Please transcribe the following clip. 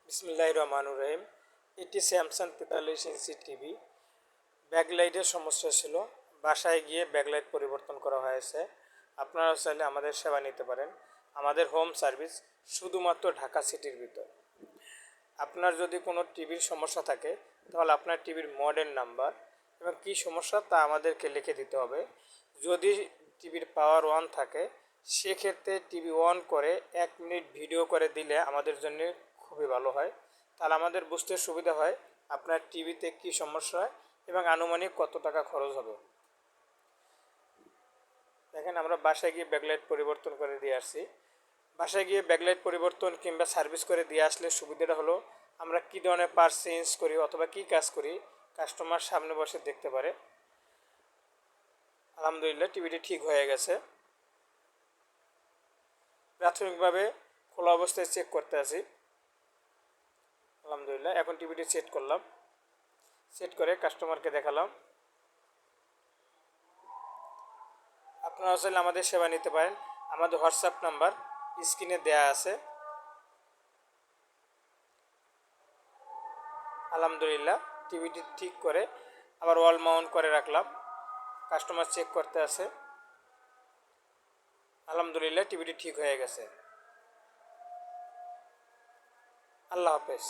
বিসমিল্লাহির রহমানির রহিম। এটি স্যামসাং 43 ইঞ্চি টিভি। ব্যাকলাইটের সমস্যা ছিল, বাসায় গিয়ে ব্যাকলাইট পরিবর্তন করা হয়েছে। আপনারা চাইলে আমাদের সেবা নিতে পারেন। আমাদের হোম সার্ভিস শুধুমাত্র ঢাকা সিটির ভিতর। আপনার যদি কোনো টিভির সমস্যা থাকে তাহলে আপনার টিভির মডেল নাম্বার এবং কী সমস্যা তা আমাদেরকে লিখে দিতে হবে। যদি টিভির পাওয়ার অন থাকে সেক্ষেত্রে টিভি অন করে 1 মিনিট ভিডিও করে দিলে আমাদের জন্য খুবই ভালো হয়। তাহলে আমাদের বুঝতে সুবিধা হয় আপনার টিভিতে কী সমস্যা হয় এবং আনুমানিক কত টাকা খরচ হবে। দেখেন, আমরা বাসায় গিয়ে ব্যাকলাইট পরিবর্তন করে দিয়ে আসছি। বাসায় গিয়ে ব্যাকলাইট পরিবর্তন কিংবা সার্ভিস করে দিয়ে আসলে সুবিধাটা হলো আমরা কী ধরনের পার্টস চেঞ্জ করি অথবা কী কাজ করি কাস্টমার সামনে বসে দেখতে পারে। আলহামদুলিল্লাহ, টিভিটি ঠিক হয়ে গেছে। প্রাথমিকভাবে খোলা অবস্থায় চেক করতে আসি। আলহামদুলিল্লাহ, এখন টিভিটি সেট করলাম, সেট করে কাস্টমারকে দেখালাম। আপনারা চাইলে আমাদের সেবা নিতে পারেন। আমাদের হোয়াটসঅ্যাপ নাম্বার স্ক্রিনে দেয়া আছে। আলহামদুলিল্লাহ, টিভিটি ঠিক করে আবার ওয়াল মাউন্ট করে রাখলাম। কাস্টমার চেক করতে আছে। আলহামদুলিল্লাহ, টিভিটি ঠিক হয়ে গেছে। আল্লাহ হাফেজ।